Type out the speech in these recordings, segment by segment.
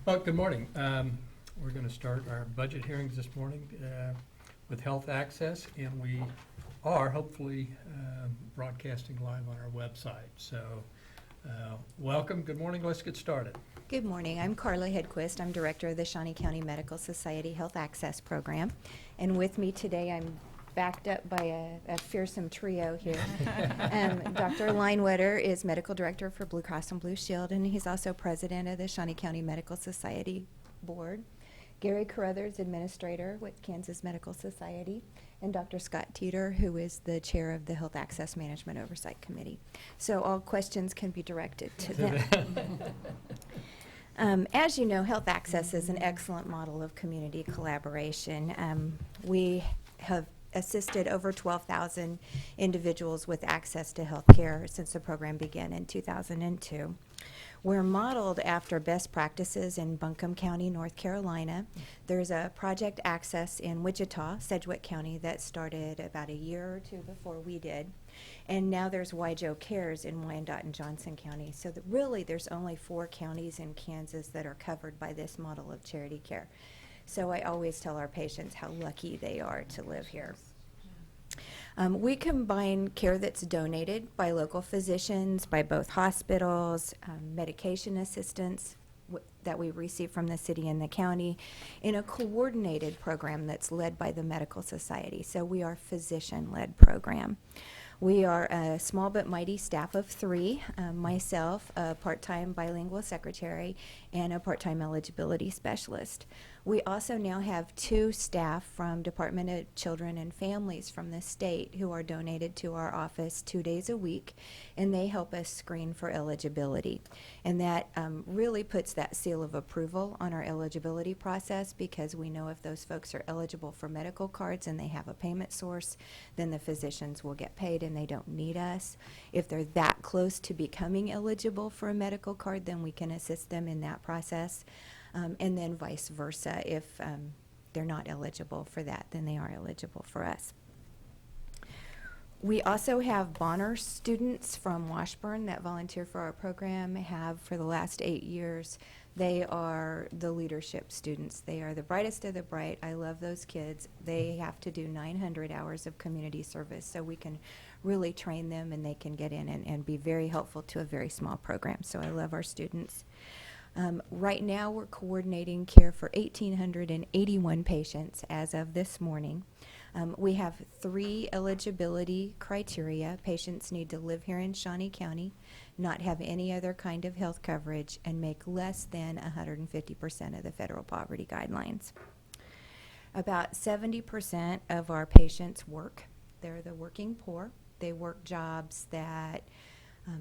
Well, good morning. We're going to start our budget hearings this morning with health access, and we are hopefully broadcasting live on our website. So welcome. Good morning. Let's get started. Good morning. I'm Carla Hedquist. I'm director of the Shawnee County Medical Society Health Access Program. And with me today, I'm backed up by a fearsome trio here. Dr. Linewetter is medical director for Blue Cross and Blue Shield, and he's also president of the Shawnee County Medical Society Board. Gary Carruthers, administrator with Kansas Medical Society, and Dr. Scott Teeter, who is the chair of the Health Access Management Oversight Committee. So all questions can be directed to them. As you know, Health Access is an excellent model of community collaboration. We have assisted over 12,000 individuals with access to health care since the program began in 2002. We're modeled after best practices in Buncombe County, North Carolina. There's a Project Access in Wichita, Sedgwick County, that started about a year or two before we did. And now there's Wyjo Cares in Wyandotte and Johnson County. So really there's only 4 counties in Kansas that are covered by this model of charity care. So I always tell our patients how lucky they are to live here. We combine care that's donated by local physicians, by both hospitals, medication assistance that we receive from the city and the county, in a coordinated program that's led by the Medical Society. So we are a physician-led program. We are a small but mighty staff of 3, myself, a part-time bilingual secretary, and a part-time eligibility specialist. We also now have 2 staff from Department of Children and Families from the state who are donated to our office 2 days a week, and they help us screen for eligibility. And that really puts that seal of approval on our eligibility process, because we know if those folks are eligible for medical cards and they have a payment source, then the physicians will get paid and they don't need us. If they're that close to becoming eligible for a medical card, then we can assist them in that process. And then vice versa. If they're not eligible for that, then they are eligible for us. We also have Bonner students from Washburn that volunteer for our program, have for the last 8 years. They are the leadership students. They are the brightest of the bright. I love those kids. They have to do 900 hours of community service, so we can really train them and they can get in and be very helpful to a very small program. So I love our students. Right now we're coordinating care for 1,881 patients as of this morning. We have 3 eligibility criteria. Patients need to live here in Shawnee County, not have any other kind of health coverage, and make less than 150% of the federal poverty guidelines. About 70% of our patients work. They're the working poor. They work jobs that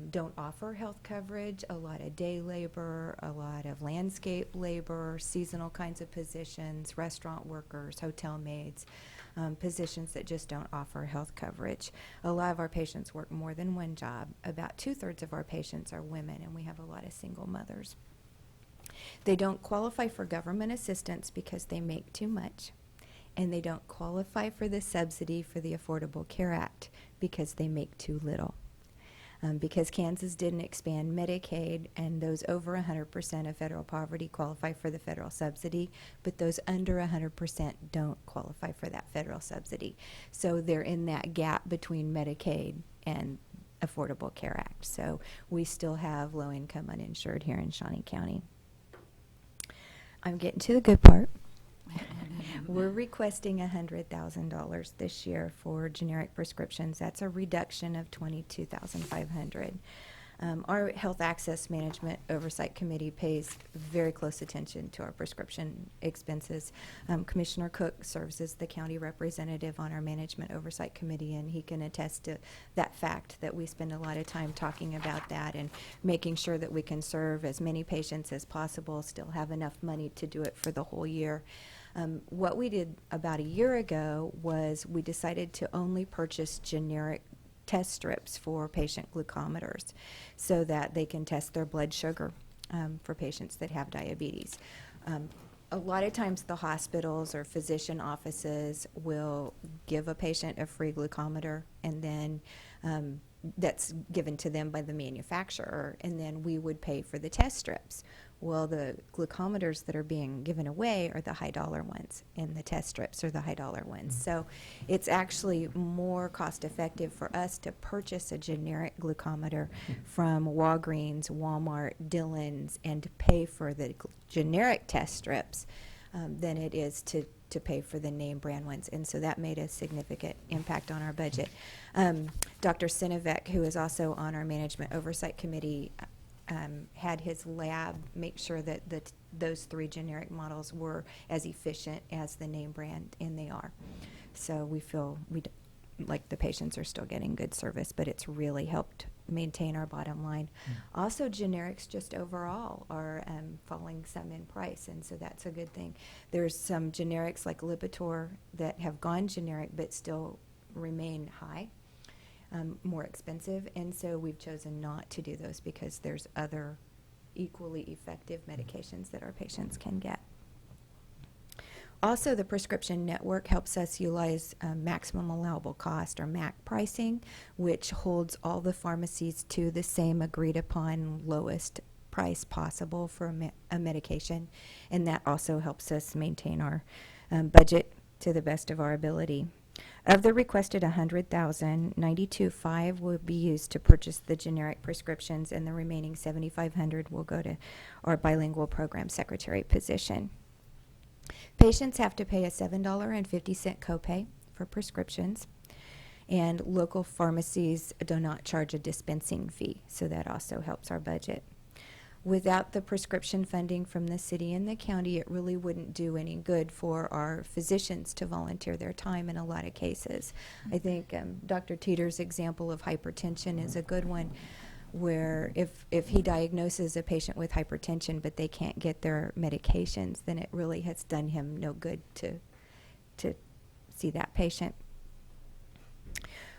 don't offer health coverage, a lot of day labor, a lot of landscape labor, seasonal kinds of positions, restaurant workers, hotel maids, positions that just don't offer health coverage. A lot of our patients work more than one job. About 2/3 of our patients are women, and we have a lot of single mothers. They don't qualify for government assistance because they make too much, and they don't qualify for the subsidy for the Affordable Care Act because they make too little. Because Kansas didn't expand Medicaid, and those over 100% of federal poverty qualify for the federal subsidy, but those under 100% don't qualify for that federal subsidy. So they're in that gap between Medicaid and Affordable Care Act. So we still have low-income uninsured here in Shawnee County. I'm getting to the good part. We're requesting $100,000 this year for generic prescriptions. That's a reduction of $22,500. Our Health Access Management Oversight Committee pays very close attention to our prescription expenses. Commissioner Cook serves as the county representative on our Management Oversight Committee, and he can attest to that fact that we spend a lot of time talking about that and making sure that we can serve as many patients as possible, still have enough money to do it for the whole year. What we did about a year ago was we decided to only purchase generic test strips for patient glucometers so that they can test their blood sugar for patients that have diabetes. A lot of times the hospitals or physician offices will give a patient a free glucometer, and then that's given to them by the manufacturer, and then we would pay for the test strips. Well, the glucometers that are being given away are the high dollar ones, and the test strips are the high dollar ones. So it's actually more cost effective for us to purchase a generic glucometer from Walgreens, Walmart, Dillon's, and to pay for the generic test strips than it is to pay for the name brand ones. And so that made a significant impact on our budget. Dr. Sinovic, who is also on our Management Oversight Committee, had his lab make sure that those 3 generic models were as efficient as the name brand, and they are. So we feel like the patients are still getting good service, but it's really helped maintain our bottom line. Also, generics just overall are falling some in price, and so that's a good thing. There's some generics like Lipitor that have gone generic but still remain high, more expensive, and so we've chosen not to do those because there's other equally effective medications that our patients can get. Also, the prescription network helps us utilize maximum allowable cost, or MAC pricing, which holds all the pharmacies to the same agreed upon lowest price possible for a medication, and that also helps us maintain our budget to the best of our ability. Of the requested 100,000, 92.5 will be used to purchase the generic prescriptions, and the remaining 7,500 will go to our bilingual program secretary position. Patients have to pay a $7.50 copay for prescriptions, and local pharmacies do not charge a dispensing fee, so that also helps our budget. Without the prescription funding from the city and the county, it really wouldn't do any good for our physicians to volunteer their time in a lot of cases. I think Dr. Teeter's example of hypertension is a good one, where if he diagnoses a patient with hypertension but they can't get their medications, then it really has done him no good to see that patient.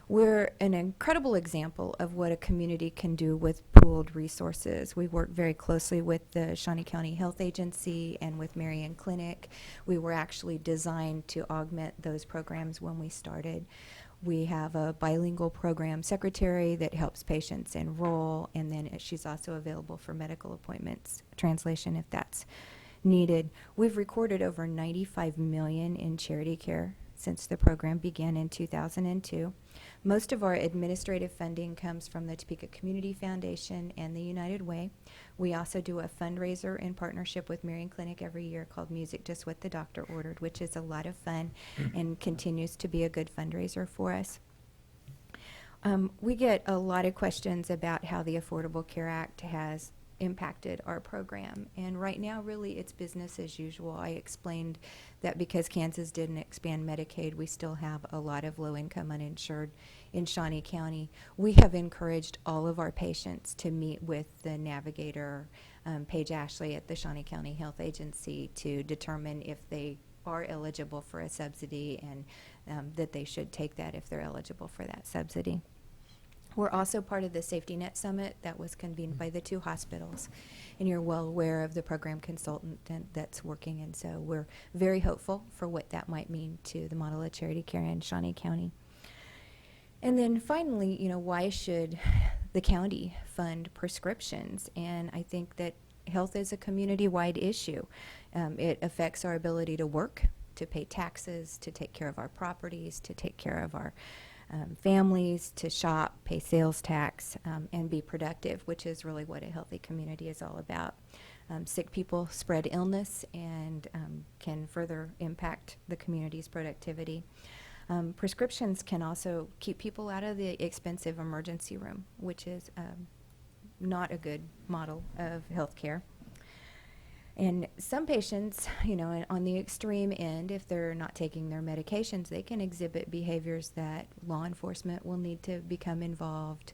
We're an incredible example of what a community can do with pooled resources. We work very closely with the Shawnee County Health Agency and with Marion Clinic. We were actually designed to augment those programs when we started. We have a bilingual program secretary that helps patients enroll, and then she's also available for medical appointments, translation if that's needed. We've recorded over $95 million in charity care since the program began in 2002. Most of our administrative funding comes from the Topeka Community Foundation and the United Way. We also do a fundraiser in partnership with Marion Clinic every year called Music Just What the Doctor Ordered, which is a lot of fun and continues to be a good fundraiser for us. We get a lot of questions about how the Affordable Care Act has impacted our program, and right now really it's business as usual. I explained that because Kansas didn't expand Medicaid, we still have a lot of low-income uninsured in Shawnee County. We have encouraged all of our patients to meet with the navigator, Paige Ashley at the Shawnee County Health Agency, to determine if they are eligible for a subsidy, and that they should take that if they're eligible for that subsidy. We're also part of the Safety Net Summit that was convened by the 2 hospitals, and you're well aware of the program consultant that's working, and so we're very hopeful for what that might mean to the model of charity care in Shawnee County. And then finally, why should the county fund prescriptions? And I think that health is a community-wide issue. It affects our ability to work, to pay taxes, to take care of our properties, to take care of our families, to shop, pay sales tax, and be productive, which is really what a healthy community is all about. Sick people spread illness and can further impact the community's productivity. Prescriptions can also keep people out of the expensive emergency room, which is not a good model of health care. And some patients, on the extreme end, if they're not taking their medications, they can exhibit behaviors that law enforcement will need to become involved,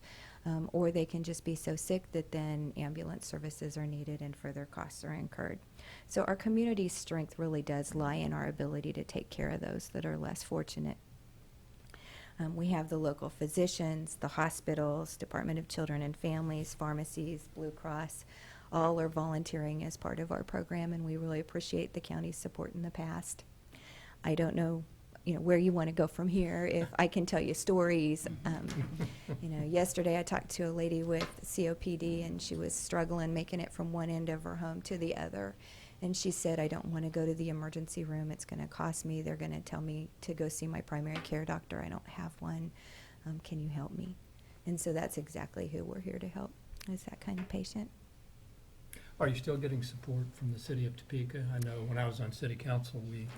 or they can just be so sick that then ambulance services are needed and further costs are incurred. So our community's strength really does lie in our ability to take care of those that are less fortunate. We have the local physicians, the hospitals, Department of Children and Families, pharmacies, Blue Cross, all are volunteering as part of our program, and we really appreciate the county's support in the past. I don't know where you want to go from here, if I can tell you stories. Yesterday I talked to a lady with COPD, and she was struggling making it from one end of her home to the other. And she said, I don't want to go to the emergency room. It's going to cost me. They're going to tell me to go see my primary care doctor. I don't have one. Can you help me? And so that's exactly who we're here to help, is that kind of patient. Are you still getting support from the city of Topeka? I know when I was on city council, we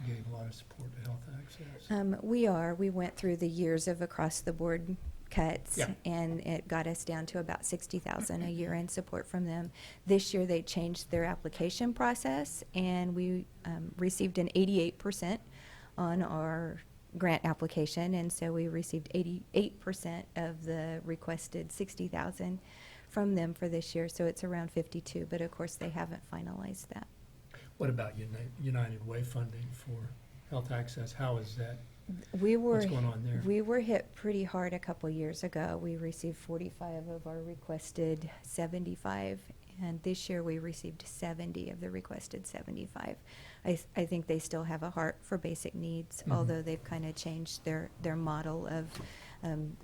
gave a lot of support to Health Access. We went through the years of across-the-board cuts, Yeah. and it got us down to about $60,000 a year in support from them. This year, they changed their application process, and we received an 88% on our grant application, and so we received 88% of the requested $60,000 from them for this year, so it's around 52, but of course, they haven't finalized that. What about United Way funding for Health Access? How is that? What's going on there? We were hit pretty hard a couple years ago. We received 45 of our requested 75, and this year we received 70 of the requested 75. I think they still have a heart for basic needs, Mhm. although they've kind of changed their model of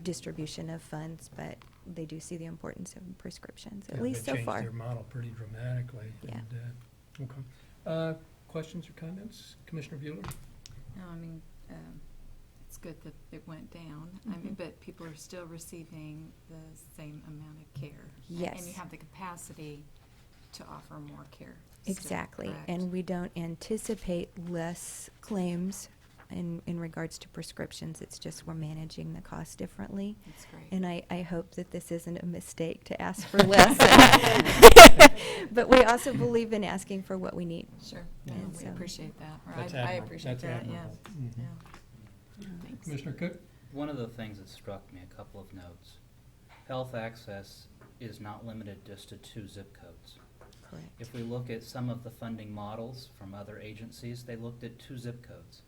distribution of funds, but they do see the importance of prescriptions, at Yeah, least they so changed far. their model pretty dramatically. Yeah. And, okay. Questions or comments? Commissioner Bueller? No, I mean, it's good that it went down. I mean, Mhm. but people are still receiving the same amount of care. Yes. And you have the capacity to offer more care. still, Exactly, correct? and we don't anticipate less claims in regards to prescriptions. It's just we're managing the cost differently. That's great. And I hope that this isn't a mistake to ask for less. But we also believe in asking for what we need. Sure, no, And we so- appreciate that. Or That's I admirable. appreciate That's that, yeah. admirable. Mhm. Yeah. Thanks. Commissioner Cook? One of the things that struck me, a couple of notes, Health Access is not limited just to 2 zip codes. Correct. If we look at some of the funding models from other agencies, they looked at 2 zip codes.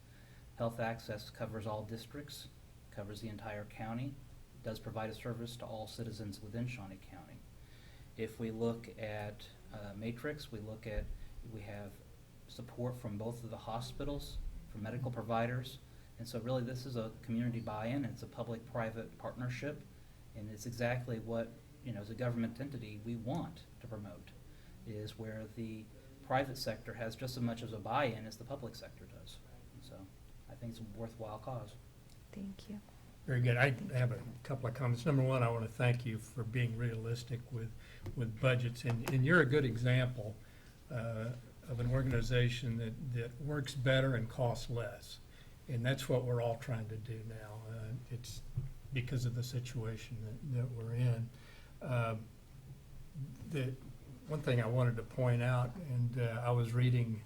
Health Access covers all districts, covers the entire county, does provide a service to all citizens within Shawnee County. If we look at Matrix, we have support from both of the hospitals, from medical providers, and so really this is a community buy-in, it's a public-private partnership, and it's exactly what, as a government entity, we want to promote, is where the private sector has just as much as a buy-in as the public sector does. And so I think it's a worthwhile cause. Thank you. Very good. I have a couple of comments. Number one, I want to thank you for being realistic with budgets. And you're a good example of an organization that works better and costs less. And that's what we're all trying to do now. It's because of the situation that we're in. The one thing I wanted to point out, and I was reading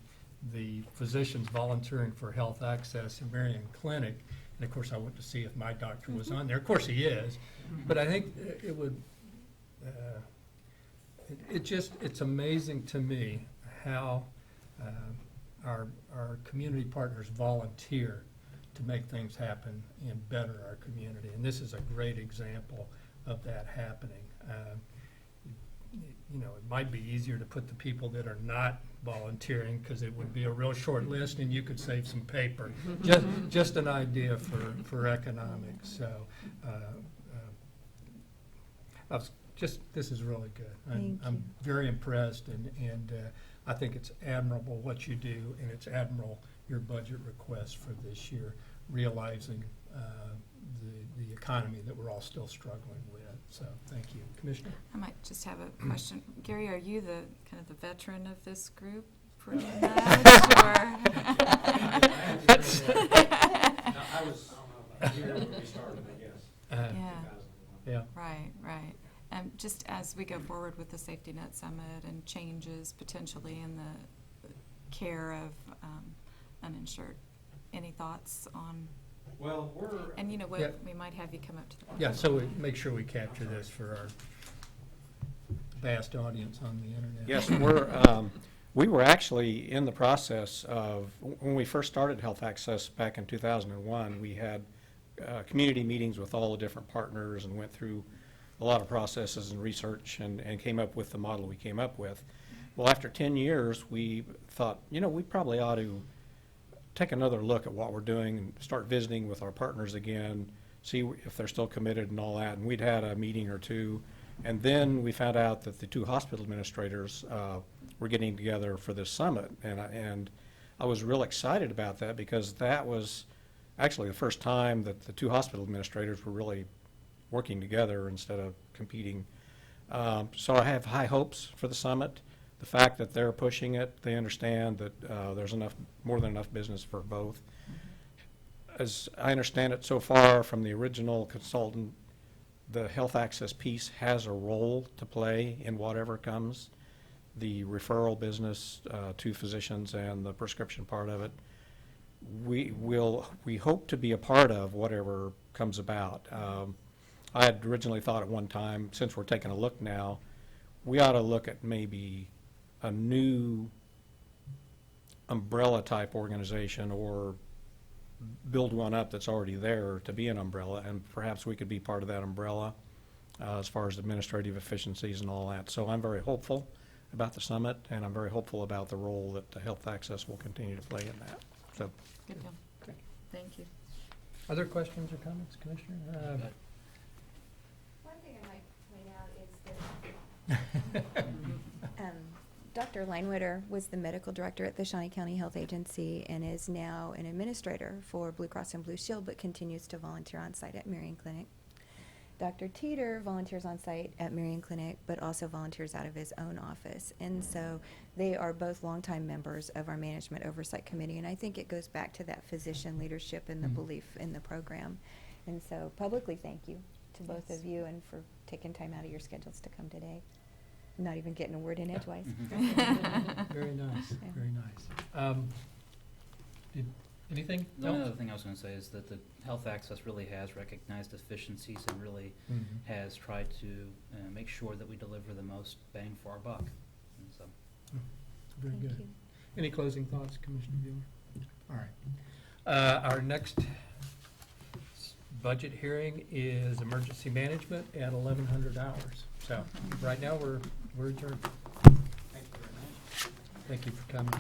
the physicians volunteering for Health Access in Marion Clinic, and of course I went to see if my doctor was on there. Of course he is, but I think it would, it's amazing to me how our community partners volunteer to make things happen and better our community. And this is a great example of that happening. It might be easier to put the people that are not volunteering because it would be a real short list and you could save some paper. Just an idea for economics. So this is really good. Thank I'm you. very impressed, and I think it's admirable what you do, and it's admirable your budget request for this year, realizing the economy that we're all still struggling with. So thank you. Commissioner? I might just have a question. Gary, are you the kind of the veteran of this group pretty much, or? That's- I was here when we started, I guess. Yeah, 2001. Yeah. right. Just as we go forward with the Safety Net Summit and changes potentially in the care of uninsured, any thoughts on? Well, And you know what, Yeah. we might have you come up to the. Yeah, so we make sure we capture this for our vast audience on the internet. Yes, we were actually in the process of, when we first started Health Access back in 2001, we had community meetings with all the different partners and went through a lot of processes and research and came up with the model we came up with. Well, after 10 years, we thought, we probably ought to take another look at what we're doing and start visiting with our partners again, see if they're still committed and all that. And we'd had a meeting or two, and then we found out that the two hospital administrators were getting together for this summit. And I was real excited about that because that was actually the first time that the two hospital administrators were really working together instead of competing. So I have high hopes for the summit. The fact that they're pushing it, they understand that there's more than enough business for both. As I understand it so far from the original consultant, the health access piece has a role to play in whatever comes. The referral business to physicians and the prescription part of it, we hope to be a part of whatever comes about. I had originally thought at one time, since we're taking a look now, we ought to look at maybe a new umbrella type organization or build one up that's already there to be an umbrella, and perhaps we could be part of that umbrella as far as administrative efficiencies and all that. So I'm very hopeful about the summit, and I'm very hopeful about the role that the health access will continue to play in that. So, Good deal. Okay. Thank you. Other questions or comments, Commissioner? One thing I might point out is that Dr. Linewitter was the medical director at the Shawnee County Health Agency and is now an administrator for Blue Cross and Blue Shield, but continues to volunteer on site at Marion Clinic. Dr. Teeter volunteers on site at Marion Clinic, but also volunteers out of his own office. And so they are both longtime members of our Management Oversight Committee, and I think it goes back to that physician leadership and the belief in the program. And so publicly, thank you to both Yes. of you and for taking time out of your schedules to come today. Not even getting a word in edgewise. Very nice, Yeah. very nice. Anything The only else? other thing I was going to say is that the health access really has recognized efficiencies and really Mhm. has tried to make sure that we deliver the most bang for our buck. And so, Very Thank good. you. Any closing thoughts, Commissioner Bueller? All right. Our next budget hearing is emergency management at 1100 hours. So right now, we're adjourned. Thank you very much. Thank you for coming.